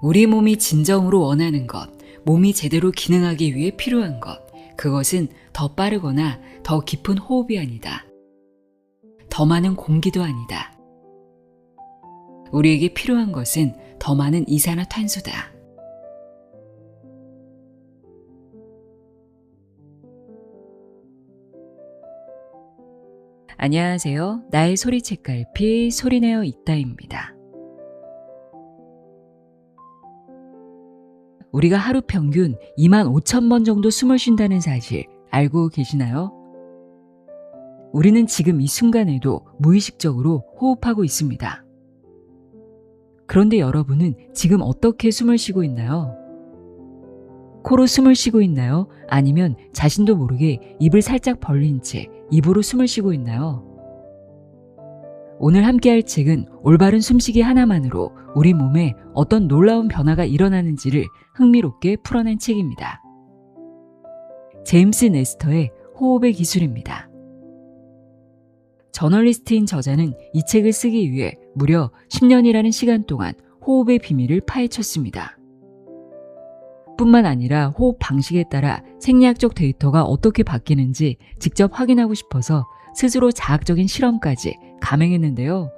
우리 몸이 진정으로 원하는 것, 몸이 제대로 기능하기 위해 필요한 것, 그것은 더 빠르거나 더 깊은 호흡이 아니다. 더 많은 공기도 아니다. 우리에게 필요한 것은 더 많은 이산화탄소다. 안녕하세요. 나의 소리 책갈피 소리내어 있다입니다. 우리가 하루 평균 25,000번 정도 숨을 쉰다는 사실 알고 계시나요? 우리는 지금 이 순간에도 무의식적으로 호흡하고 있습니다. 그런데 여러분은 지금 어떻게 숨을 쉬고 있나요? 코로 숨을 쉬고 있나요? 아니면 자신도 모르게 입을 살짝 벌린 채 입으로 숨을 쉬고 있나요? 오늘 함께할 책은 올바른 숨쉬기 하나만으로 우리 몸에 어떤 놀라운 변화가 일어나는지를 흥미롭게 풀어낸 책입니다. 제임스 네스터의 호흡의 기술입니다. 저널리스트인 저자는 이 책을 쓰기 위해 무려 10년이라는 시간 동안 호흡의 비밀을 파헤쳤습니다. 뿐만 아니라 호흡 방식에 따라 생리학적 데이터가 어떻게 바뀌는지 직접 확인하고 싶어서 스스로 자학적인 실험까지 감행했는데요.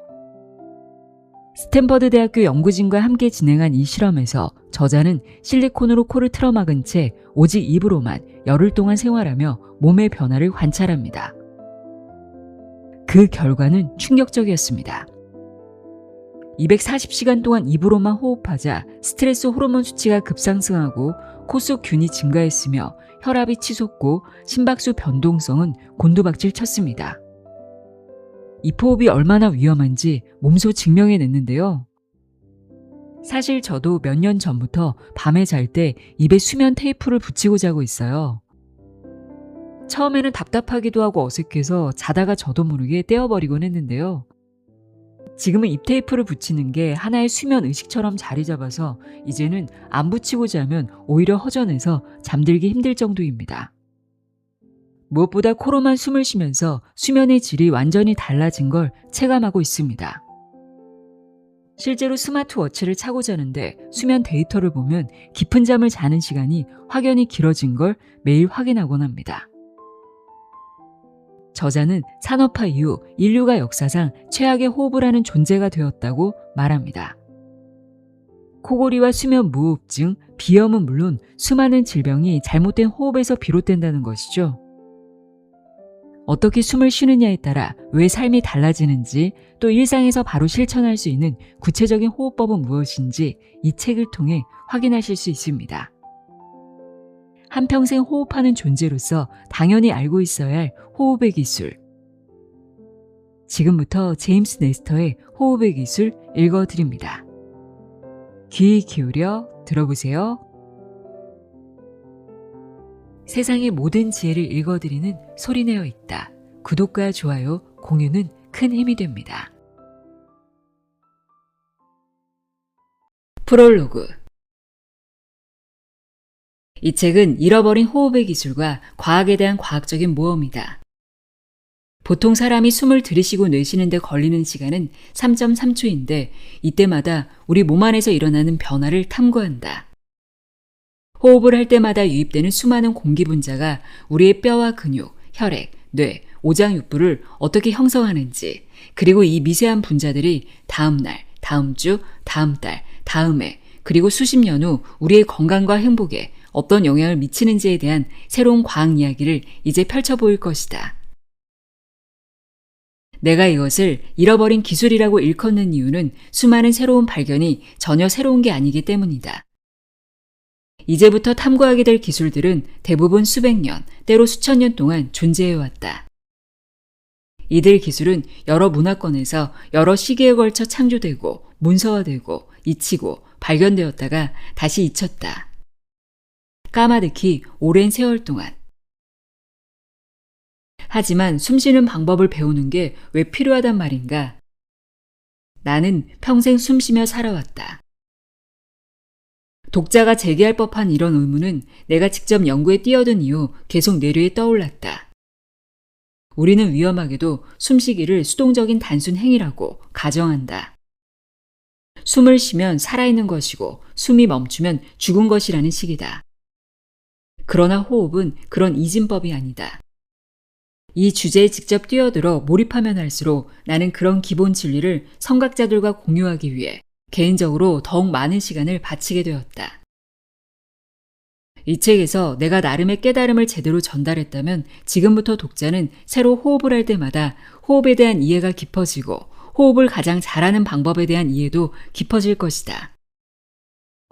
스탠퍼드 대학교 연구진과 함께 진행한 이 실험에서 저자는 실리콘으로 코를 틀어막은 채 오직 입으로만 열흘 동안 생활하며 몸의 변화를 관찰합니다. 그 결과는 충격적이었습니다. 240시간 동안 입으로만 호흡하자 스트레스 호르몬 수치가 급상승하고 코 속 균이 증가했으며 혈압이 치솟고 심박수 변동성은 곤두박질 쳤습니다. 이 호흡이 얼마나 위험한지 몸소 증명해냈는데요. 사실 저도 몇 년 전부터 밤에 잘 때 입에 수면 테이프를 붙이고 자고 있어요. 처음에는 답답하기도 하고 어색해서 자다가 저도 모르게 떼어버리곤 했는데요. 지금은 입 테이프를 붙이는 게 하나의 수면 의식처럼 자리 잡아서 이제는 안 붙이고 자면 오히려 허전해서 잠들기 힘들 정도입니다. 무엇보다 코로만 숨을 쉬면서 수면의 질이 완전히 달라진 걸 체감하고 있습니다. 실제로 스마트워치를 차고 자는데 수면 데이터를 보면 깊은 잠을 자는 시간이 확연히 길어진 걸 매일 확인하곤 합니다. 저자는 산업화 이후 인류가 역사상 최악의 호흡을 하는 존재가 되었다고 말합니다. 코골이와 수면 무호흡증, 비염은 물론 수많은 질병이 잘못된 호흡에서 비롯된다는 것이죠. 어떻게 숨을 쉬느냐에 따라 왜 삶이 달라지는지 또 일상에서 바로 실천할 수 있는 구체적인 호흡법은 무엇인지 이 책을 통해 확인하실 수 있습니다. 한평생 호흡하는 존재로서 당연히 알고 있어야 할 호흡의 기술. 지금부터 제임스 네스터의 호흡의 기술 읽어드립니다. 귀 기울여 들어보세요. 세상의 모든 지혜를 읽어드리는 소리내어 있다. 구독과 좋아요, 공유는 큰 힘이 됩니다. 프롤로그. 이 책은 잃어버린 호흡의 기술과 과학에 대한 과학적인 모험이다. 보통 사람이 숨을 들이쉬고 내쉬는 데 걸리는 시간은 3.3초인데 이때마다 우리 몸 안에서 일어나는 변화를 탐구한다. 호흡을 할 때마다 유입되는 수많은 공기 분자가 우리의 뼈와 근육, 혈액, 뇌, 오장육부를 어떻게 형성하는지, 그리고 이 미세한 분자들이 다음 날, 다음 주, 다음 달, 다음 해, 그리고 수십 년 후 우리의 건강과 행복에 어떤 영향을 미치는지에 대한 새로운 과학 이야기를 이제 펼쳐 보일 것이다. 내가 이것을 잃어버린 기술이라고 일컫는 이유는 수많은 새로운 발견이 전혀 새로운 게 아니기 때문이다. 이제부터 탐구하게 될 기술들은 대부분 수백 년, 때로 수천 년 동안 존재해왔다. 이들 기술은 여러 문화권에서 여러 시기에 걸쳐 창조되고 문서화되고 잊히고 발견되었다가 다시 잊혔다. 까마득히 오랜 세월 동안. 하지만 숨쉬는 방법을 배우는 게 왜 필요하단 말인가? 나는 평생 숨쉬며 살아왔다. 독자가 제기할 법한 이런 의문은 내가 직접 연구에 뛰어든 이후 계속 뇌리에 떠올랐다. 우리는 위험하게도 숨쉬기를 수동적인 단순 행위라고 가정한다. 숨을 쉬면 살아있는 것이고 숨이 멈추면 죽은 것이라는 식이다. 그러나 호흡은 그런 이진법이 아니다. 이 주제에 직접 뛰어들어 몰입하면 할수록 나는 그런 기본 진리를 성각자들과 공유하기 위해 개인적으로 더욱 많은 시간을 바치게 되었다. 이 책에서 내가 나름의 깨달음을 제대로 전달했다면 지금부터 독자는 새로 호흡을 할 때마다 호흡에 대한 이해가 깊어지고 호흡을 가장 잘하는 방법에 대한 이해도 깊어질 것이다.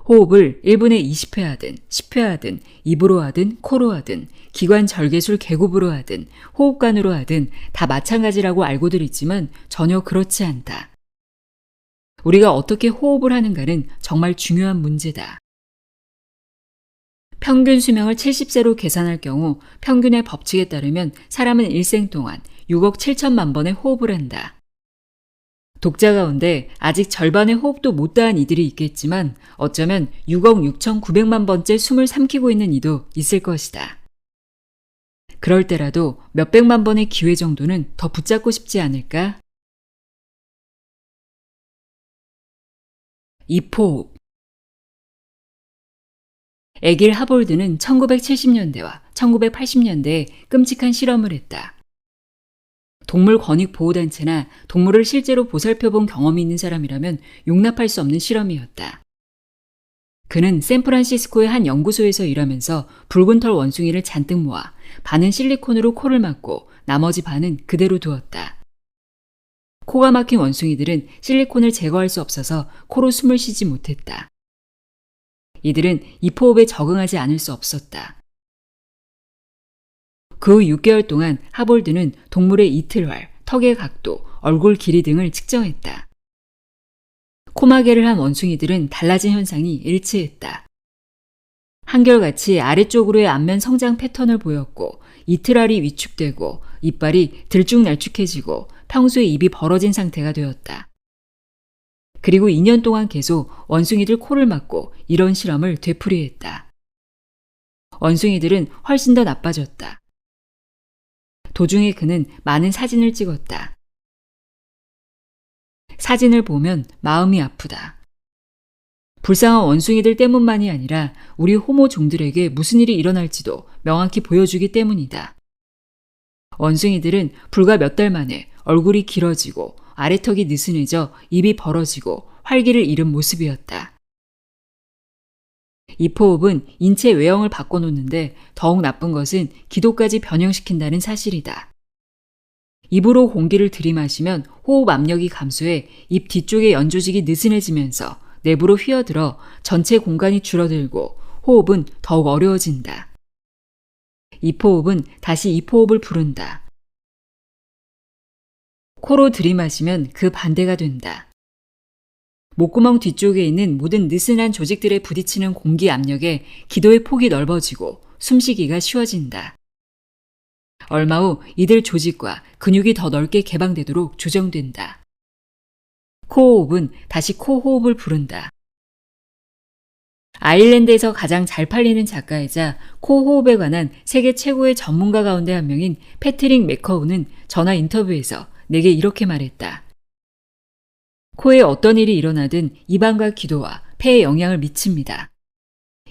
호흡을 1분에 20회 하든 10회 하든 입으로 하든 코로 하든 기관 절개술 계급으로 하든 호흡관으로 하든 다 마찬가지라고 알고들 있지만 전혀 그렇지 않다. 우리가 어떻게 호흡을 하는가는 정말 중요한 문제다. 평균 수명을 70세로 계산할 경우 평균의 법칙에 따르면 사람은 일생 동안 6억 7천만 번의 호흡을 한다. 독자 가운데 아직 절반의 호흡도 못 다한 이들이 있겠지만 어쩌면 6억 6,900만 번째 숨을 삼키고 있는 이도 있을 것이다. 그럴 때라도 몇백만 번의 기회 정도는 더 붙잡고 싶지 않을까? 입호흡. 에길 하볼드는 1970년대와 1980년대에 끔찍한 실험을 했다. 동물 권익보호단체나 동물을 실제로 보살펴본 경험이 있는 사람이라면 용납할 수 없는 실험이었다. 그는 샌프란시스코의 한 연구소에서 일하면서 붉은 털 원숭이를 잔뜩 모아 반은 실리콘으로 코를 막고 나머지 반은 그대로 두었다. 코가 막힌 원숭이들은 실리콘을 제거할 수 없어서 코로 숨을 쉬지 못했다. 이들은 입호흡에 적응하지 않을 수 없었다. 그 후 6개월 동안 하볼드는 동물의 이틀활, 턱의 각도, 얼굴 길이 등을 측정했다. 코마개를 한 원숭이들은 달라진 현상이 일치했다. 한결같이 아래쪽으로의 안면 성장 패턴을 보였고 이틀알이 위축되고 이빨이 들쭉날쭉해지고 평소에 입이 벌어진 상태가 되었다. 그리고 2년 동안 계속 원숭이들 코를 막고 이런 실험을 되풀이했다. 원숭이들은 훨씬 더 나빠졌다. 도중에 그는 많은 사진을 찍었다. 사진을 보면 마음이 아프다. 불쌍한 원숭이들 때문만이 아니라 우리 호모 종들에게 무슨 일이 일어날지도 명확히 보여주기 때문이다. 원숭이들은 불과 몇 달 만에 얼굴이 길어지고 아래턱이 느슨해져 입이 벌어지고 활기를 잃은 모습이었다. 입호흡은 인체 외형을 바꿔놓는데 더욱 나쁜 것은 기도까지 변형시킨다는 사실이다. 입으로 공기를 들이마시면 호흡 압력이 감소해 입 뒤쪽의 연조직이 느슨해지면서 내부로 휘어들어 전체 공간이 줄어들고 호흡은 더욱 어려워진다. 입호흡은 다시 입호흡을 부른다. 코로 들이마시면 그 반대가 된다. 목구멍 뒤쪽에 있는 모든 느슨한 조직들에 부딪히는 공기 압력에 기도의 폭이 넓어지고 숨쉬기가 쉬워진다. 얼마 후 이들 조직과 근육이 더 넓게 개방되도록 조정된다. 코호흡은 다시 코호흡을 부른다. 아일랜드에서 가장 잘 팔리는 작가이자 코호흡에 관한 세계 최고의 전문가 가운데 한 명인 패트릭 매커우는 전화 인터뷰에서 내게 이렇게 말했다. 코에 어떤 일이 일어나든 입안과 기도와 폐에 영향을 미칩니다.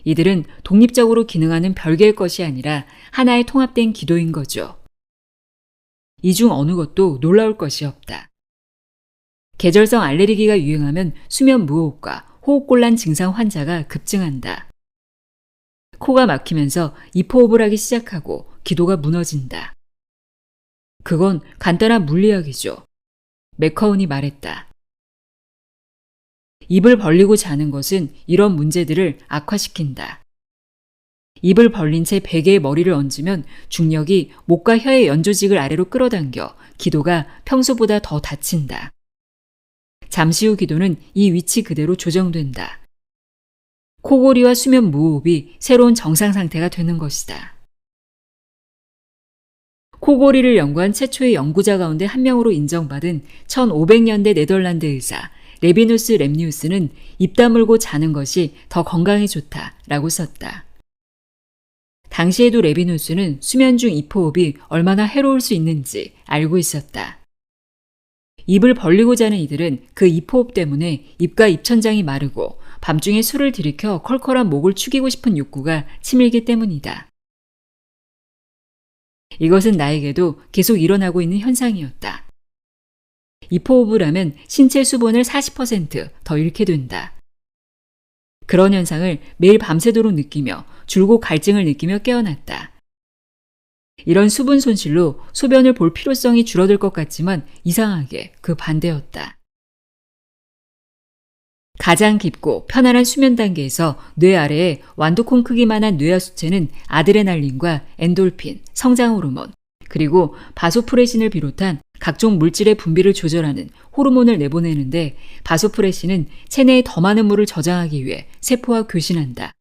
이들은 독립적으로 기능하는 별개의 것이 아니라 하나의 통합된 기도인 거죠. 이 중 어느 것도 놀라울 것이 없다. 계절성 알레르기가 유행하면 수면 무호흡과 호흡곤란 증상 환자가 급증한다. 코가 막히면서 입호흡을 하기 시작하고 기도가 무너진다. 그건 간단한 물리학이죠. 맥커운이 말했다. 입을 벌리고 자는 것은 이런 문제들을 악화시킨다. 입을 벌린 채 베개에 머리를 얹으면 중력이 목과 혀의 연조직을 아래로 끌어당겨 기도가 평소보다 더 닫힌다. 잠시 후 기도는 이 위치 그대로 조정된다. 코골이와 수면 무호흡이 새로운 정상 상태가 되는 것이다. 코골이를 연구한 최초의 연구자 가운데 한 명으로 인정받은 1500년대 네덜란드 의사 레비누스 렘니우스는 입 다물고 자는 것이 더 건강에 좋다라고 썼다. 당시에도 레비누스는 수면 중 입호흡이 얼마나 해로울 수 있는지 알고 있었다. 입을 벌리고 자는 이들은 그 입호흡 때문에 입과 입천장이 마르고 밤중에 술을 들이켜 컬컬한 목을 축이고 싶은 욕구가 치밀기 때문이다. 이것은 나에게도 계속 일어나고 있는 현상이었다. 입호흡을 하면 신체 수분을 40%더 잃게 된다. 그런 현상을 매일 밤새도록 느끼며 줄곧 갈증을 느끼며 깨어났다. 이런 수분 손실로 소변을 볼 필요성이 줄어들 것 같지만 이상하게 그 반대였다. 가장 깊고 편안한 수면 단계에서 뇌 아래에 완두콩 크기만한 뇌하수체는 아드레날린과 엔돌핀, 성장 호르몬, 그리고 바소프레신을 비롯한 각종 물질의 분비를 조절하는 호르몬을 내보내는데 바소프레신은 체내에 더 많은 물을 저장하기 위해 세포와 교신한다.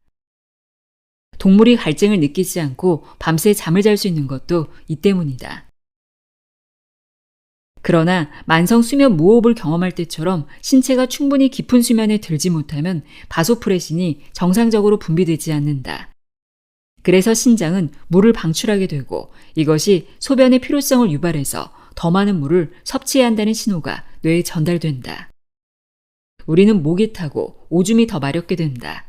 동물이 갈증을 느끼지 않고 밤새 잠을 잘 수 있는 것도 이 때문이다. 그러나 만성 수면 무호흡을 경험할 때처럼 신체가 충분히 깊은 수면에 들지 못하면 바소프레신이 정상적으로 분비되지 않는다. 그래서 신장은 물을 방출하게 되고 이것이 소변의 필요성을 유발해서 더 많은 물을 섭취해야 한다는 신호가 뇌에 전달된다. 우리는 목이 타고 오줌이 더 마렵게 된다.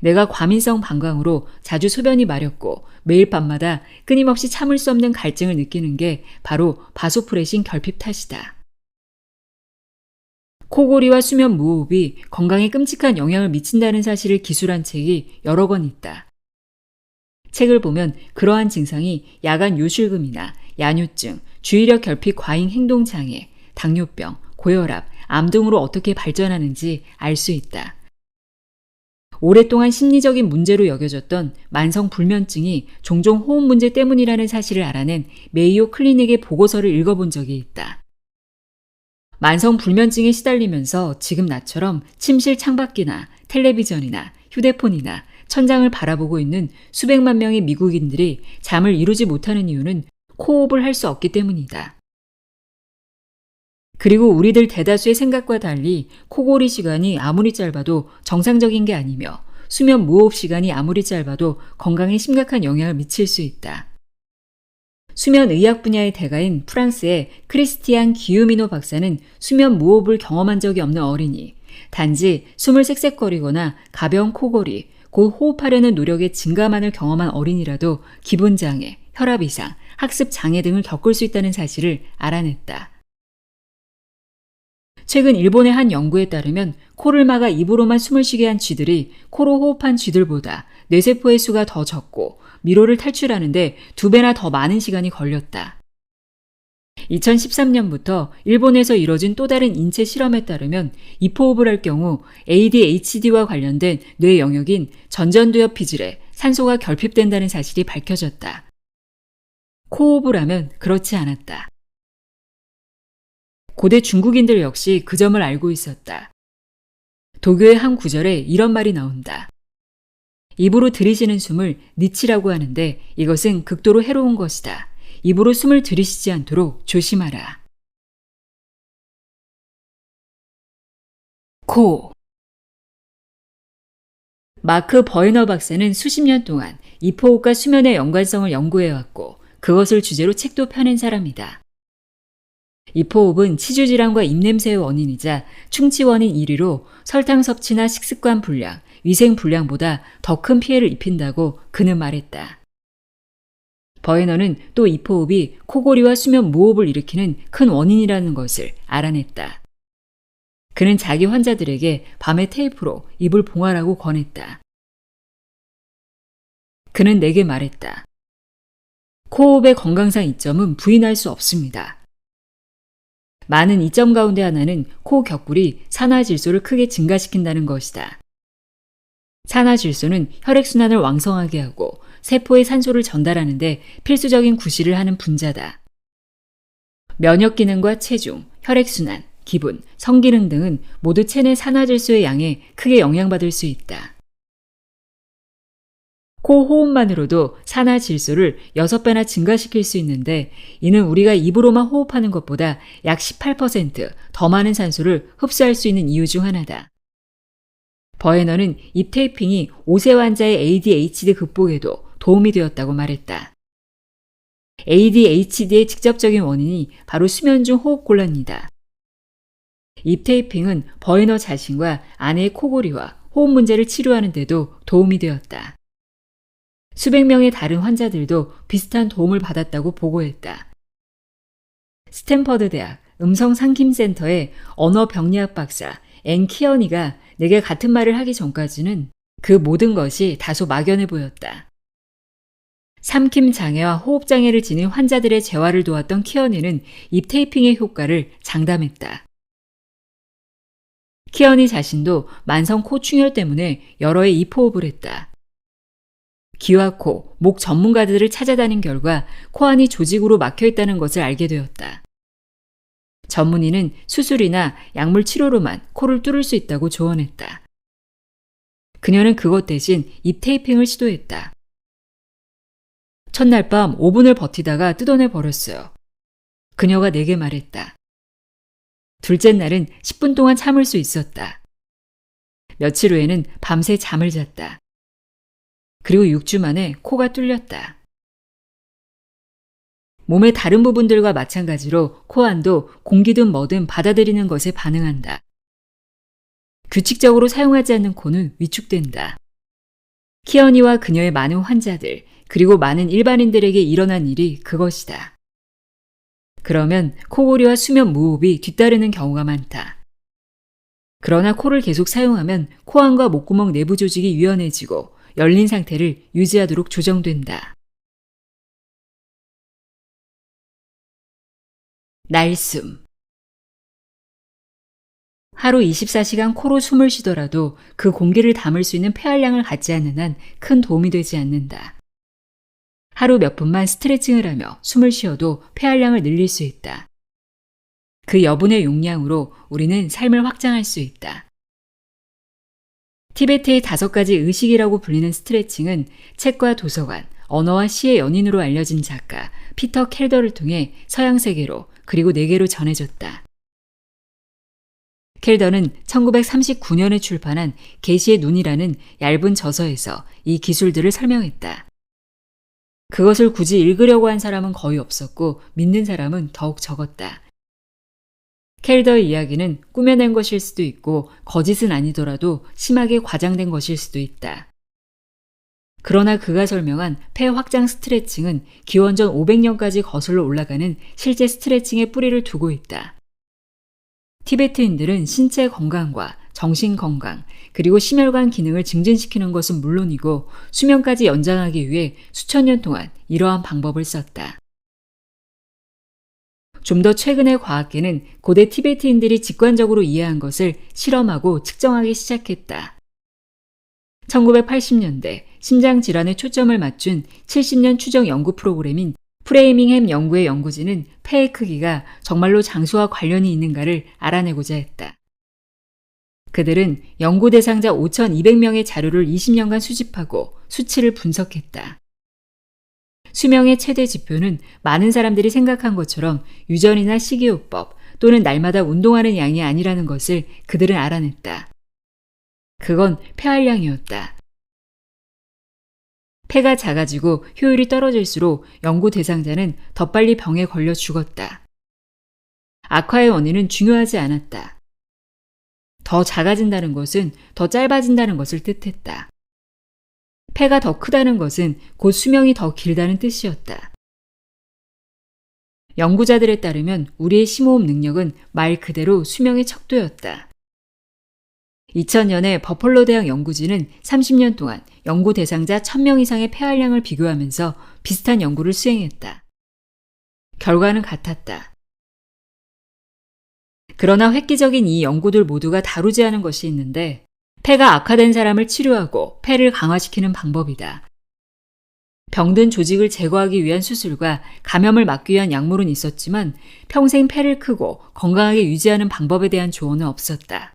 내가 과민성 방광으로 자주 소변이 마렵고 매일 밤마다 끊임없이 참을 수 없는 갈증을 느끼는 게 바로 바소프레신 결핍 탓이다. 코골이와 수면 무호흡이 건강에 끔찍한 영향을 미친다는 사실을 기술한 책이 여러 권 있다. 책을 보면 그러한 증상이 야간 요실금이나 야뇨증, 주의력 결핍 과잉 행동장애, 당뇨병, 고혈압, 암 등으로 어떻게 발전하는지 알 수 있다. 오랫동안 심리적인 문제로 여겨졌던 만성 불면증이 종종 호흡 문제 때문이라는 사실을 알아낸 메이오 클리닉의 보고서를 읽어본 적이 있다. 만성 불면증에 시달리면서 지금 나처럼 침실 창밖이나 텔레비전이나 휴대폰이나 천장을 바라보고 있는 수백만 명의 미국인들이 잠을 이루지 못하는 이유는 코호흡을 할 수 없기 때문이다. 그리고 우리들 대다수의 생각과 달리 코골이 시간이 아무리 짧아도 정상적인 게 아니며 수면 무호흡 시간이 아무리 짧아도 건강에 심각한 영향을 미칠 수 있다. 수면 의학 분야의 대가인 프랑스의 크리스티안 기유미노 박사는 수면 무호흡을 경험한 적이 없는 어린이, 단지 숨을 쌕쌕거리거나 가벼운 코골이, 곧 호흡하려는 노력의 증가만을 경험한 어린이라도 기분장애, 혈압 이상, 학습 장애 등을 겪을 수 있다는 사실을 알아냈다. 최근 일본의 한 연구에 따르면 코를 막아 입으로만 숨을 쉬게 한 쥐들이 코로 호흡한 쥐들보다 뇌세포의 수가 더 적고 미로를 탈출하는데 2배나 더 많은 시간이 걸렸다. 2013년부터 일본에서 이뤄진 또 다른 인체 실험에 따르면 입호흡을 할 경우 ADHD와 관련된 뇌 영역인 전전두엽 피질에 산소가 결핍된다는 사실이 밝혀졌다. 코호흡을 하면 그렇지 않았다. 고대 중국인들 역시 그 점을 알고 있었다. 도교의 한 구절에 이런 말이 나온다. 입으로 들이쉬는 숨을 니치라고 하는데 이것은 극도로 해로운 것이다. 입으로 숨을 들이쉬지 않도록 조심하라. 코. 마크 버이너 박사는 수십 년 동안 입호흡과 수면의 연관성을 연구해왔고 그것을 주제로 책도 펴낸 사람이다. 입호흡은 치주질환과 입냄새의 원인이자 충치 원인 1위로 설탕 섭취나 식습관 불량, 위생 불량보다 더 큰 피해를 입힌다고 그는 말했다. 버에너는 또 입호흡이 코골이와 수면 무호흡을 일으키는 큰 원인이라는 것을 알아냈다. 그는 자기 환자들에게 밤에 테이프로 입을 봉하라고 권했다. 그는 내게 말했다. 코호흡의 건강상 이점은 부인할 수 없습니다. 많은 이점 가운데 하나는 코 격굴이 산화질소를 크게 증가시킨다는 것이다. 산화질소는 혈액순환을 왕성하게 하고 세포에 산소를 전달하는데 필수적인 구실을 하는 분자다. 면역 기능과 체중, 혈액순환, 기분, 성기능 등은 모두 체내 산화질소의 양에 크게 영향받을 수 있다. 코 호흡만으로도 산화질소를 6배나 증가시킬 수 있는데 이는 우리가 입으로만 호흡하는 것보다 약 18%더 많은 산소를 흡수할 수 있는 이유 중 하나다. 버에너는 입 테이핑이 5세 환자의 ADHD 극복에도 도움이 되었다고 말했다. ADHD의 직접적인 원인이 바로 수면 중 호흡곤란이다. 입 테이핑은 버이너 자신과 아내의 코골이와 호흡 문제를 치료하는 데도 도움이 되었다. 수백 명의 다른 환자들도 비슷한 도움을 받았다고 보고했다. 스탠퍼드 대학 음성 상김센터의 언어 병리학 박사 앤 키어니가 내게 같은 말을 하기 전까지는 그 모든 것이 다소 막연해 보였다. 삼킴 장애와 호흡 장애를 지닌 환자들의 재활을 도왔던 키어니는 입 테이핑의 효과를 장담했다. 키어니 자신도 만성 코 충혈 때문에 여러 해 입호흡을 했다. 귀와 코, 목 전문가들을 찾아다닌 결과 코 안이 조직으로 막혀 있다는 것을 알게 되었다. 전문의는 수술이나 약물 치료로만 코를 뚫을 수 있다고 조언했다. 그녀는 그것 대신 입 테이핑을 시도했다. 첫날 밤 5분을 버티다가 뜯어내 버렸어요. 그녀가 내게 말했다. 둘째 날은 10분 동안 참을 수 있었다. 며칠 후에는 밤새 잠을 잤다. 그리고 6주 만에 코가 뚫렸다. 몸의 다른 부분들과 마찬가지로 코 안도 공기든 뭐든 받아들이는 것에 반응한다. 규칙적으로 사용하지 않는 코는 위축된다. 키어니와 그녀의 많은 환자들, 그리고 많은 일반인들에게 일어난 일이 그것이다. 그러면 코골이와 수면 무호흡이 뒤따르는 경우가 많다. 그러나 코를 계속 사용하면 코안과 목구멍 내부 조직이 유연해지고 열린 상태를 유지하도록 조정된다. 날숨. 하루 24시간 코로 숨을 쉬더라도 그 공기를 담을 수 있는 폐활량을 갖지 않는 한 큰 도움이 되지 않는다. 하루 몇 분만 스트레칭을 하며 숨을 쉬어도 폐활량을 늘릴 수 있다. 그 여분의 용량으로 우리는 삶을 확장할 수 있다. 티베트의 5가지 의식이라고 불리는 스트레칭은 책과 도서관, 언어와 시의 연인으로 알려진 작가 피터 켈더를 통해 서양 세계로 그리고 내게로 전해졌다. 켈더는 1939년에 출판한 계시의 눈이라는 얇은 저서에서 이 기술들을 설명했다. 그것을 굳이 읽으려고 한 사람은 거의 없었고 믿는 사람은 더욱 적었다. 켈더의 이야기는 꾸며낸 것일 수도 있고 거짓은 아니더라도 심하게 과장된 것일 수도 있다. 그러나 그가 설명한 폐 확장 스트레칭은 기원전 500년까지 거슬러 올라가는 실제 스트레칭의 뿌리를 두고 있다. 티베트인들은 신체 건강과 정신 건강, 그리고 심혈관 기능을 증진시키는 것은 물론이고 수명까지 연장하기 위해 수천 년 동안 이러한 방법을 썼다. 좀 더 최근의 과학계는 고대 티베트인들이 직관적으로 이해한 것을 실험하고 측정하기 시작했다. 1980년대 심장질환에 초점을 맞춘 70년 추정 연구 프로그램인 프레이밍햄 연구의 연구진은 폐의 크기가 정말로 장수와 관련이 있는가를 알아내고자 했다. 그들은 연구 대상자 5,200명의 자료를 20년간 수집하고 수치를 분석했다. 수명의 최대 지표는 많은 사람들이 생각한 것처럼 유전이나 식이요법 또는 날마다 운동하는 양이 아니라는 것을 그들은 알아냈다. 그건 폐활량이었다. 폐가 작아지고 효율이 떨어질수록 연구 대상자는 더 빨리 병에 걸려 죽었다. 악화의 원인은 중요하지 않았다. 더 작아진다는 것은 더 짧아진다는 것을 뜻했다. 폐가 더 크다는 것은 곧 수명이 더 길다는 뜻이었다. 연구자들에 따르면 우리의 심호흡 능력은 말 그대로 수명의 척도였다. 2000년에 버펄로 대학 연구진은 30년 동안 연구 대상자 1000명 이상의 폐활량을 비교하면서 비슷한 연구를 수행했다. 결과는 같았다. 그러나 획기적인 이 연구들 모두가 다루지 않은 것이 있는데 폐가 악화된 사람을 치료하고 폐를 강화시키는 방법이다. 병든 조직을 제거하기 위한 수술과 감염을 막기 위한 약물은 있었지만 평생 폐를 크고 건강하게 유지하는 방법에 대한 조언은 없었다.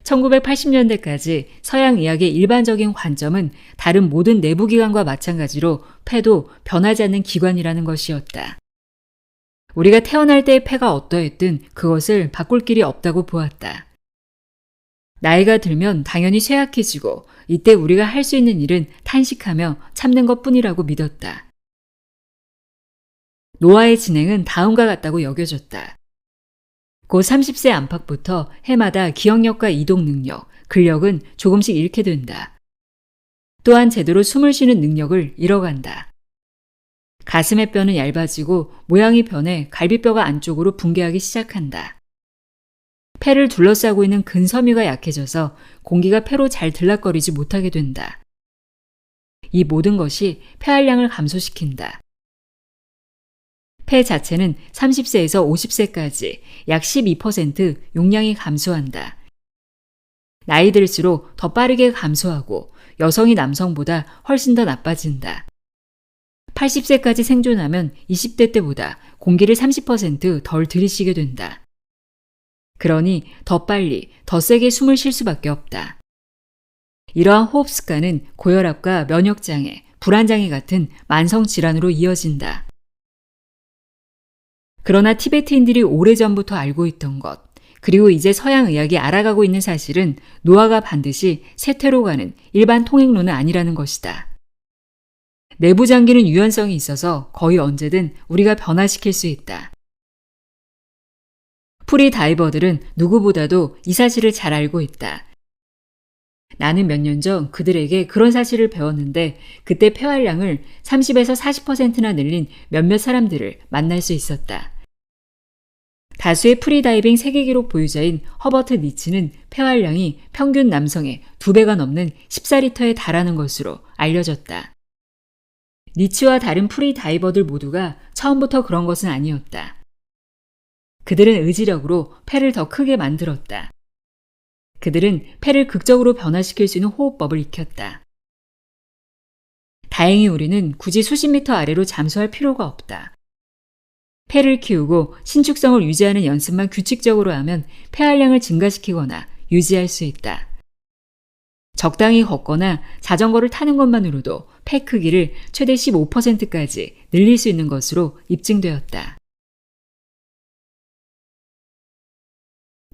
1980년대까지 서양 의학의 일반적인 관점은 다른 모든 내부기관과 마찬가지로 폐도 변하지 않는 기관이라는 것이었다. 우리가 태어날 때의 폐가 어떠했든 그것을 바꿀 길이 없다고 보았다. 나이가 들면 당연히 쇠약해지고 이때 우리가 할 수 있는 일은 탄식하며 참는 것뿐이라고 믿었다. 노화의 진행은 다음과 같다고 여겨졌다. 곧 30세 안팎부터 해마다 기억력과 이동 능력, 근력은 조금씩 잃게 된다. 또한 제대로 숨을 쉬는 능력을 잃어간다. 가슴의 뼈는 얇아지고 모양이 변해 갈비뼈가 안쪽으로 붕괴하기 시작한다. 폐를 둘러싸고 있는 근섬유가 약해져서 공기가 폐로 잘 들락거리지 못하게 된다. 이 모든 것이 폐활량을 감소시킨다. 폐 자체는 30세에서 50세까지 약 12% 용량이 감소한다. 나이 들수록 더 빠르게 감소하고 여성이 남성보다 훨씬 더 나빠진다. 80세까지 생존하면 20대 때보다 공기를 30%덜 들이쉬게 된다. 그러니 더 빨리, 더 세게 숨을 쉴 수밖에 없다. 이러한 호흡 습관은 고혈압과 면역장애, 불안장애 같은 만성질환으로 이어진다. 그러나 티베트인들이 오래전부터 알고 있던 것, 그리고 이제 서양의학이 알아가고 있는 사실은 노화가 반드시 쇠퇴로 가는 일반 통행로는 아니라는 것이다. 내부 장기는 유연성이 있어서 거의 언제든 우리가 변화시킬 수 있다. 프리다이버들은 누구보다도 이 사실을 잘 알고 있다. 나는 몇 년 전 그들에게 그런 사실을 배웠는데 그때 폐활량을 30에서 40%나 늘린 몇몇 사람들을 만날 수 있었다. 다수의 프리다이빙 세계 기록 보유자인 허버트 니츠는 폐활량이 평균 남성의 2배가 넘는 14리터에 달하는 것으로 알려졌다. 니츠와 다른 프리다이버들 모두가 처음부터 그런 것은 아니었다. 그들은 의지력으로 폐를 더 크게 만들었다. 그들은 폐를 극적으로 변화시킬 수 있는 호흡법을 익혔다. 다행히 우리는 굳이 수십 미터 아래로 잠수할 필요가 없다. 폐를 키우고 신축성을 유지하는 연습만 규칙적으로 하면 폐활량을 증가시키거나 유지할 수 있다. 적당히 걷거나 자전거를 타는 것만으로도 폐 크기를 최대 15%까지 늘릴 수 있는 것으로 입증되었다.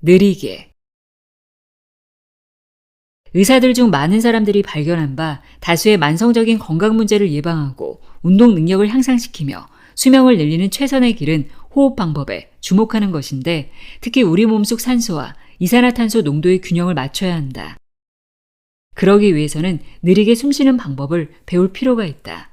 느리게. 의사들 중 많은 사람들이 발견한 바 다수의 만성적인 건강 문제를 예방하고 운동 능력을 향상시키며 수명을 늘리는 최선의 길은 호흡 방법에 주목하는 것인데 특히 우리 몸속 산소와 이산화탄소 농도의 균형을 맞춰야 한다. 그러기 위해서는 느리게 숨쉬는 방법을 배울 필요가 있다.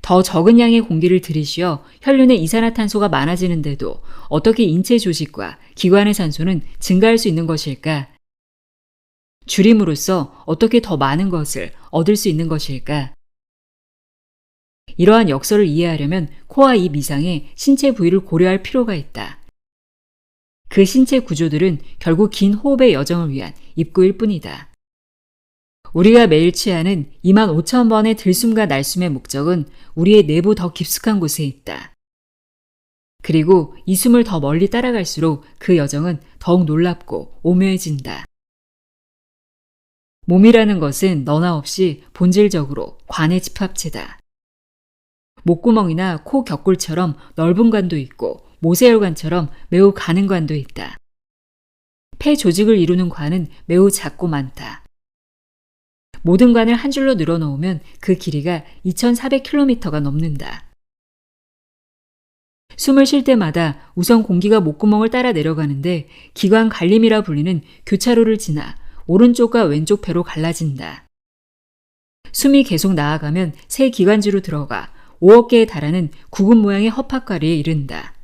더 적은 양의 공기를 들이쉬어 혈륜에 이산화탄소가 많아지는데도 어떻게 인체 조직과 기관의 산소는 증가할 수 있는 것일까? 줄임으로써 어떻게 더 많은 것을 얻을 수 있는 것일까? 이러한 역설을 이해하려면 코와 입 이상의 신체 부위를 고려할 필요가 있다. 그 신체 구조들은 결국 긴 호흡의 여정을 위한 입구일 뿐이다. 우리가 매일 취하는 25,000번의 들숨과 날숨의 목적은 우리의 내부 더 깊숙한 곳에 있다. 그리고 이 숨을 더 멀리 따라갈수록 그 여정은 더욱 놀랍고 오묘해진다. 몸이라는 것은 너나 없이 본질적으로 관의 집합체다. 목구멍이나 코 격골처럼 넓은 관도 있고 모세혈관처럼 매우 가는 관도 있다. 폐 조직을 이루는 관은 매우 작고 많다. 모든 관을 한 줄로 늘어놓으면 그 길이가 2,400km가 넘는다. 숨을 쉴 때마다 우선 공기가 목구멍을 따라 내려가는데 기관 갈림이라 불리는 교차로를 지나 오른쪽과 왼쪽 폐로 갈라진다. 숨이 계속 나아가면 새 기관지로 들어가 5억 개에 달하는 구근 모양의 허파과리에 이른다.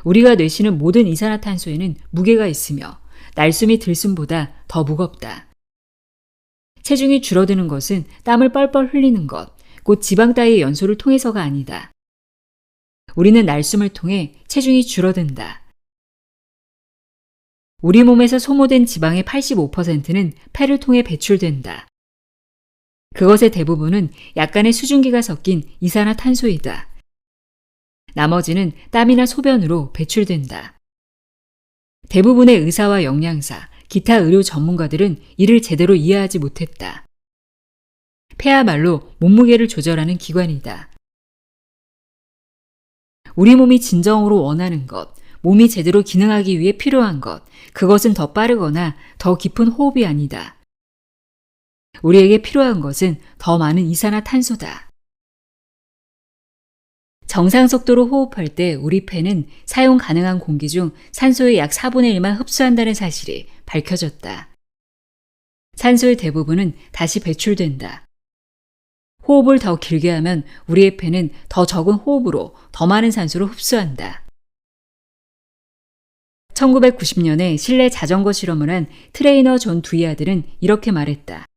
우리가 내쉬는 모든 이산화탄소에는 무게가 있으며 날숨이 들숨보다 더 무겁다. 체중이 줄어드는 것은 땀을 뻘뻘 흘리는 것, 곧 지방 따위의 연소를 통해서가 아니다. 우리는 날숨을 통해 체중이 줄어든다. 우리 몸에서 소모된 지방의 85%는 폐를 통해 배출된다. 그것의 대부분은 약간의 수증기가 섞인 이산화탄소이다. 나머지는 땀이나 소변으로 배출된다. 대부분의 의사와 영양사, 기타 의료 전문가들은 이를 제대로 이해하지 못했다. 폐야말로 몸무게를 조절하는 기관이다. 우리 몸이 진정으로 원하는 것, 몸이 제대로 기능하기 위해 필요한 것, 그것은 더 빠르거나 더 깊은 호흡이 아니다. 우리에게 필요한 것은 더 많은 이산화탄소다. 정상 속도로 호흡할 때 우리 폐는 사용 가능한 공기 중 산소의 약 4분의 1만 흡수한다는 사실이 밝혀졌다. 산소의 대부분은 다시 배출된다. 호흡을 더 길게 하면 우리의 폐는 더 적은 호흡으로 더 많은 산소를 흡수한다. 1990년에 실내 자전거 실험을 한 트레이너 존 두이아들은 이렇게 말했다.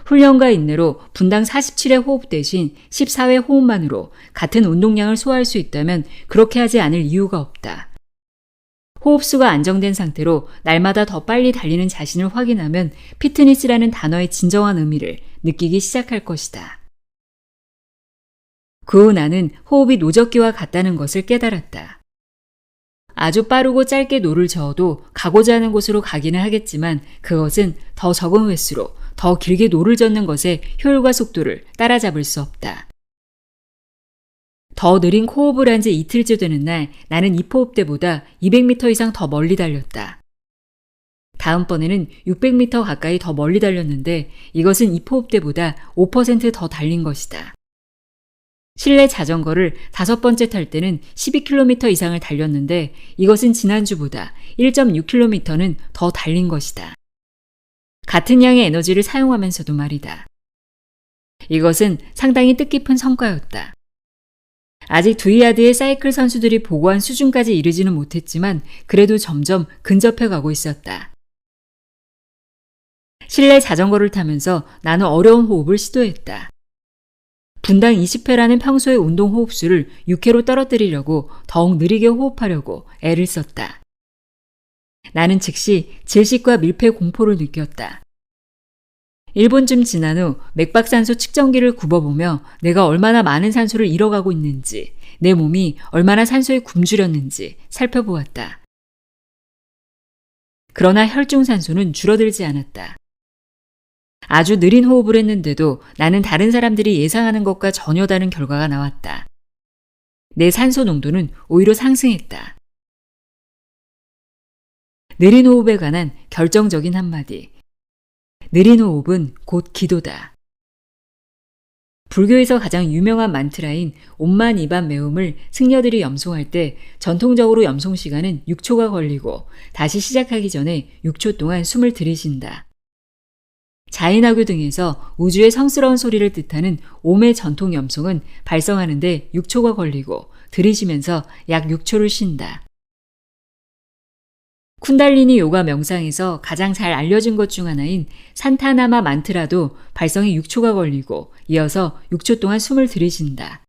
훈련과 인내로 분당 47회 호흡 대신 14회 호흡만으로 같은 운동량을 소화할 수 있다면 그렇게 하지 않을 이유가 없다. 호흡수가 안정된 상태로 날마다 더 빨리 달리는 자신을 확인하면 피트니스라는 단어의 진정한 의미를 느끼기 시작할 것이다. 그 후 나는 호흡이 노젓기와 같다는 것을 깨달았다. 아주 빠르고 짧게 노를 저어도 가고자 하는 곳으로 가기는 하겠지만 그것은 더 적은 횟수로 더 길게 노를 젓는 것의 효율과 속도를 따라잡을 수 없다. 더 느린 코호흡을 한 지 이틀째 되는 날 나는 2포흡 때보다 200m 이상 더 멀리 달렸다. 다음번에는 600m 가까이 더 멀리 달렸는데 이것은 2포흡 때보다 5% 더 달린 것이다. 실내 자전거를 5번째 탈 때는 12km 이상을 달렸는데 이것은 지난주보다 1.6km는 더 달린 것이다. 같은 양의 에너지를 사용하면서도 말이다. 이것은 상당히 뜻깊은 성과였다. 아직 두이아드의 사이클 선수들이 보고한 수준까지 이르지는 못했지만 그래도 점점 근접해 가고 있었다. 실내 자전거를 타면서 나는 어려운 호흡을 시도했다. 분당 20회라는 평소의 운동 호흡수를 6회로 떨어뜨리려고 더욱 느리게 호흡하려고 애를 썼다. 나는 즉시 질식과 밀폐 공포를 느꼈다. 1분쯤 지난 후 맥박산소 측정기를 굽어보며 내가 얼마나 많은 산소를 잃어가고 있는지, 내 몸이 얼마나 산소에 굶주렸는지 살펴보았다. 그러나 혈중산소는 줄어들지 않았다. 아주 느린 호흡을 했는데도 나는 다른 사람들이 예상하는 것과 전혀 다른 결과가 나왔다. 내 산소 농도는 오히려 상승했다. 느린 호흡에 관한 결정적인 한마디. 느린 호흡은 곧 기도다. 불교에서 가장 유명한 만트라인 옴만2반 매움을 승려들이 염송할 때 전통적으로 염송 시간은 6초가 걸리고 다시 시작하기 전에 6초 동안 숨을 들이쉰다. 자인화교 등에서 우주의 성스러운 소리를 뜻하는 옴의 전통 염송은 발성하는데 6초가 걸리고 들이쉬면서 약 6초를 쉰다. 쿤달리니 요가 명상에서 가장 잘 알려진 것 중 하나인 산타나마 만트라도 발성에 6초가 걸리고 이어서 6초 동안 숨을 들이쉰다.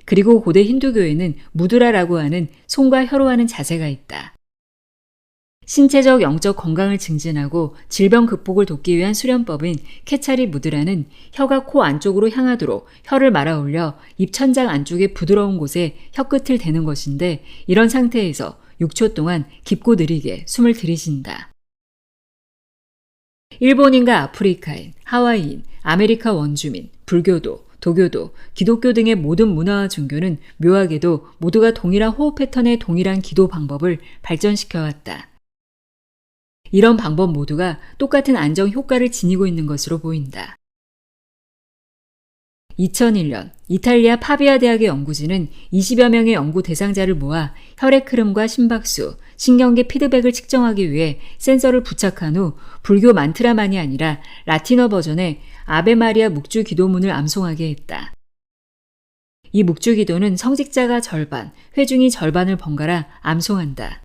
그리고 고대 힌두교에는 무드라라고 하는 손과 혀로 하는 자세가 있다. 신체적 영적 건강을 증진하고 질병 극복을 돕기 위한 수련법인 케차리 무드라는 혀가 코 안쪽으로 향하도록 혀를 말아 올려 입천장 안쪽의 부드러운 곳에 혀끝을 대는 것인데 이런 상태에서 6초 동안 깊고 느리게 숨을 들이쉰다. 일본인과 아프리카인, 하와이인, 아메리카 원주민, 불교도, 도교도, 기독교 등의 모든 문화와 종교는 묘하게도 모두가 동일한 호흡 패턴의 동일한 기도 방법을 발전시켜왔다. 이런 방법 모두가 똑같은 안정 효과를 지니고 있는 것으로 보인다. 2001년 이탈리아 파비아 대학의 연구진은 20여 명의 연구 대상자를 모아 혈액 흐름과 심박수, 신경계 피드백을 측정하기 위해 센서를 부착한 후 불교 만트라만이 아니라 라틴어 버전의 아베 마리아 묵주 기도문을 암송하게 했다. 이 묵주 기도는 성직자가 절반, 회중이 절반을 번갈아 암송한다.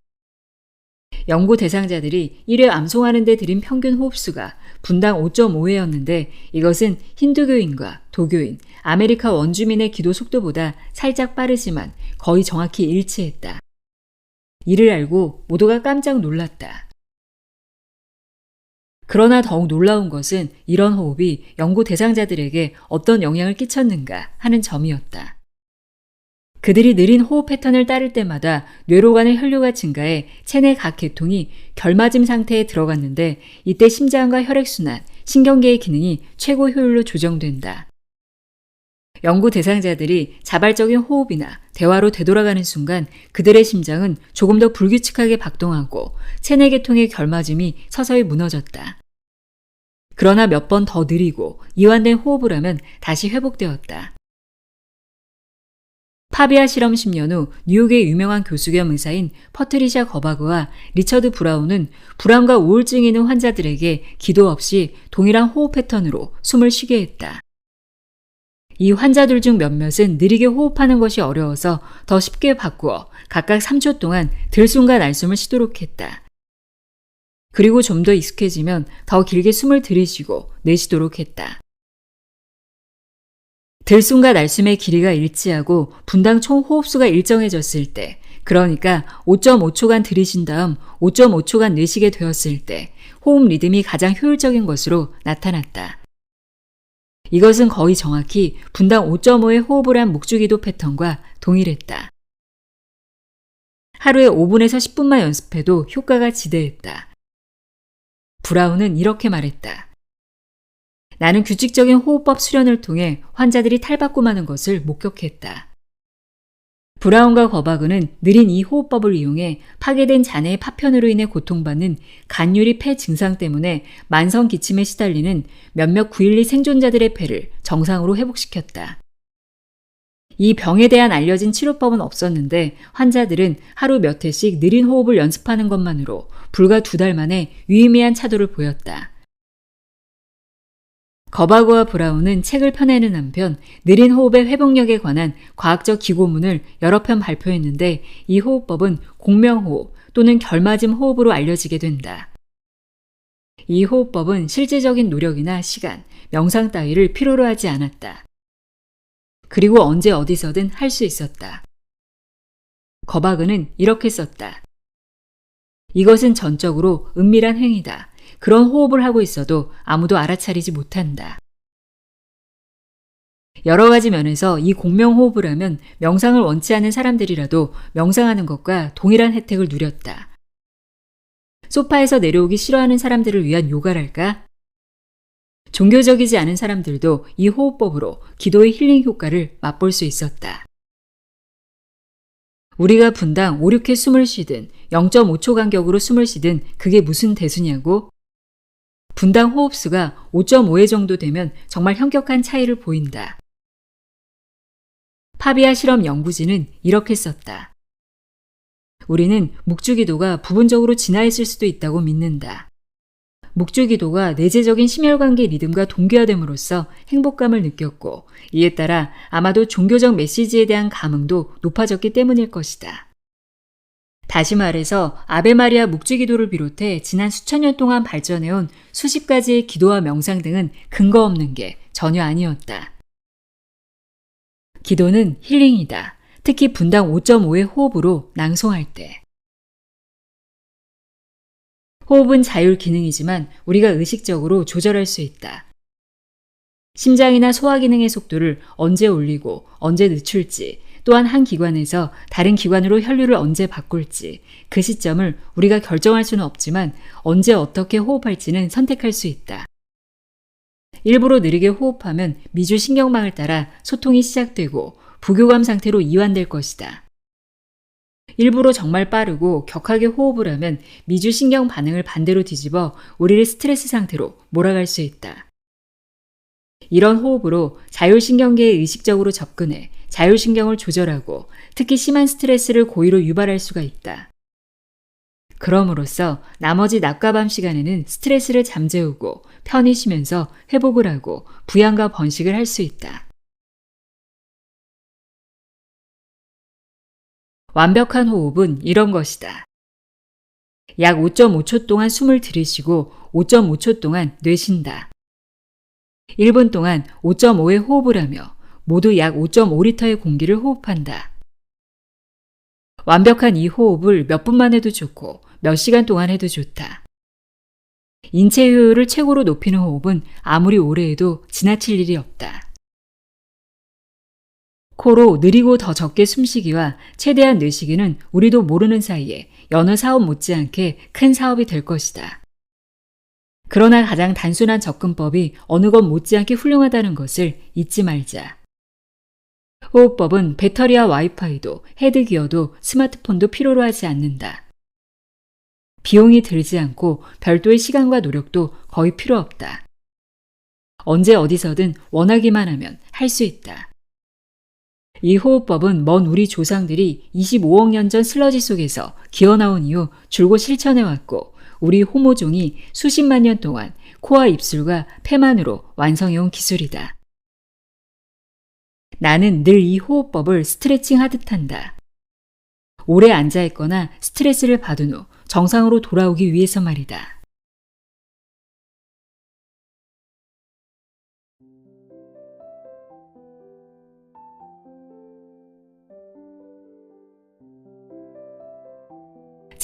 연구 대상자들이 1회 암송하는 데 들인 평균 호흡수가 분당 5.5회였는데 이것은 힌두교인과 도교인, 아메리카 원주민의 기도 속도보다 살짝 빠르지만 거의 정확히 일치했다. 이를 알고 모두가 깜짝 놀랐다. 그러나 더욱 놀라운 것은 이런 호흡이 연구 대상자들에게 어떤 영향을 끼쳤는가 하는 점이었다. 그들이 느린 호흡 패턴을 따를 때마다 뇌로 가는 혈류가 증가해 체내 각 계통이 결맞음 상태에 들어갔는데 이때 심장과 혈액순환, 신경계의 기능이 최고 효율로 조정된다. 연구 대상자들이 자발적인 호흡이나 대화로 되돌아가는 순간 그들의 심장은 조금 더 불규칙하게 박동하고 체내 계통의 결맞음이 서서히 무너졌다. 그러나 몇 번 더 느리고 이완된 호흡을 하면 다시 회복되었다. 파비아 실험 10년 후 뉴욕의 유명한 교수 겸 의사인 퍼트리샤 거바그와 리처드 브라운은 불안과 우울증이 있는 환자들에게 기도 없이 동일한 호흡 패턴으로 숨을 쉬게 했다. 이 환자들 중 몇몇은 느리게 호흡하는 것이 어려워서 더 쉽게 바꾸어 각각 3초 동안 들숨과 날숨을 쉬도록 했다. 그리고 좀 더 익숙해지면 더 길게 숨을 들이쉬고 내쉬도록 했다. 들숨과 날숨의 길이가 일치하고 분당 총 호흡수가 일정해졌을 때, 그러니까 5.5초간 들이쉰 다음 5.5초간 내쉬게 되었을 때 호흡 리듬이 가장 효율적인 것으로 나타났다. 이것은 거의 정확히 분당 5.5의 호흡을 한 묵주기도 패턴과 동일했다. 하루에 5분에서 10분만 연습해도 효과가 지대했다. 브라운은 이렇게 말했다. 나는 규칙적인 호흡법 수련을 통해 환자들이 탈바꿈하는 것을 목격했다. 브라운과 거바그는 느린 이 호흡법을 이용해 파괴된 잔해의 파편으로 인해 고통받는 간유리 폐 증상 때문에 만성 기침에 시달리는 몇몇 9.12 생존자들의 폐를 정상으로 회복시켰다. 이 병에 대한 알려진 치료법은 없었는데 환자들은 하루 몇 회씩 느린 호흡을 연습하는 것만으로 불과 2달 만에 유의미한 차도를 보였다. 거바그와 브라운은 책을 펴내는 한편 느린 호흡의 회복력에 관한 과학적 기고문을 여러 편 발표했는데 이 호흡법은 공명호흡 또는 결맞음 호흡으로 알려지게 된다. 이 호흡법은 실제적인 노력이나 시간, 명상 따위를 필요로 하지 않았다. 그리고 언제 어디서든 할 수 있었다. 거바그는 이렇게 썼다. 이것은 전적으로 은밀한 행위다. 그런 호흡을 하고 있어도 아무도 알아차리지 못한다. 여러 가지 면에서 이 공명호흡을 하면 명상을 원치 않는 사람들이라도 명상하는 것과 동일한 혜택을 누렸다. 소파에서 내려오기 싫어하는 사람들을 위한 요가랄까? 종교적이지 않은 사람들도 이 호흡법으로 기도의 힐링 효과를 맛볼 수 있었다. 우리가 분당 5, 6회 숨을 쉬든 0.5초 간격으로 숨을 쉬든 그게 무슨 대수냐고? 분당 호흡수가 5.5회 정도 되면 정말 현격한 차이를 보인다. 파비아 실험 연구진은 이렇게 썼다. 우리는 묵주기도가 부분적으로 진화했을 수도 있다고 믿는다. 묵주기도가 내재적인 심혈관계 리듬과 동기화됨으로써 행복감을 느꼈고 이에 따라 아마도 종교적 메시지에 대한 감흥도 높아졌기 때문일 것이다. 다시 말해서 아베마리아 묵주기도를 비롯해 지난 수천 년 동안 발전해온 수십 가지의 기도와 명상 등은 근거 없는 게 전혀 아니었다. 기도는 힐링이다. 특히 분당 5.5의 호흡으로 낭송할 때. 호흡은 자율 기능이지만 우리가 의식적으로 조절할 수 있다. 심장이나 소화 기능의 속도를 언제 올리고 언제 늦출지, 또한 한 기관에서 다른 기관으로 혈류를 언제 바꿀지, 그 시점을 우리가 결정할 수는 없지만 언제 어떻게 호흡할지는 선택할 수 있다. 일부러 느리게 호흡하면 미주 신경망을 따라 소통이 시작되고 부교감 상태로 이완될 것이다. 일부러 정말 빠르고 격하게 호흡을 하면 미주 신경 반응을 반대로 뒤집어 우리를 스트레스 상태로 몰아갈 수 있다. 이런 호흡으로 자율신경계에 의식적으로 접근해 자율신경을 조절하고 특히 심한 스트레스를 고의로 유발할 수가 있다. 그럼으로써 나머지 낮과 밤 시간에는 스트레스를 잠재우고 편히 쉬면서 회복을 하고 부양과 번식을 할 수 있다. 완벽한 호흡은 이런 것이다. 약 5.5초 동안 숨을 들이쉬고 5.5초 동안 내쉰다. 1분 동안 5.5의 호흡을 하며 모두 약 5.5리터의 공기를 호흡한다. 완벽한 이 호흡을 몇 분만 해도 좋고 몇 시간 동안 해도 좋다. 인체 효율을 최고로 높이는 호흡은 아무리 오래 해도 지나칠 일이 없다. 코로 느리고 더 적게 숨쉬기와 최대한 내쉬기는 우리도 모르는 사이에 여느 사업 못지않게 큰 사업이 될 것이다. 그러나 가장 단순한 접근법이 어느 것 못지않게 훌륭하다는 것을 잊지 말자. 호흡법은 배터리와 와이파이도 헤드기어도 스마트폰도 필요로 하지 않는다. 비용이 들지 않고 별도의 시간과 노력도 거의 필요 없다. 언제 어디서든 원하기만 하면 할 수 있다. 이 호흡법은 먼 우리 조상들이 25억 년 전 슬러지 속에서 기어나온 이후 줄곧 실천해왔고 우리 호모종이 수십만 년 동안 코와 입술과 폐만으로 완성해온 기술이다. 나는 늘 이 호흡법을 스트레칭 하듯 한다. 오래 앉아있거나 스트레스를 받은 후 정상으로 돌아오기 위해서 말이다.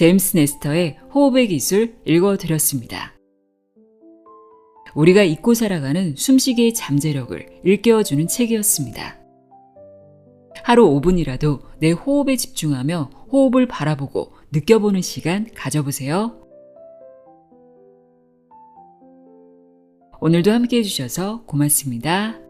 제임스 네스터의 호흡의 기술 읽어드렸습니다. 우리가 잊고 살아가는 숨쉬기의 잠재력을 일깨워주는 책이었습니다. 하루 5분이라도 내 호흡에 집중하며 호흡을 바라보고 느껴보는 시간 가져보세요. 오늘도 함께 해주셔서 고맙습니다.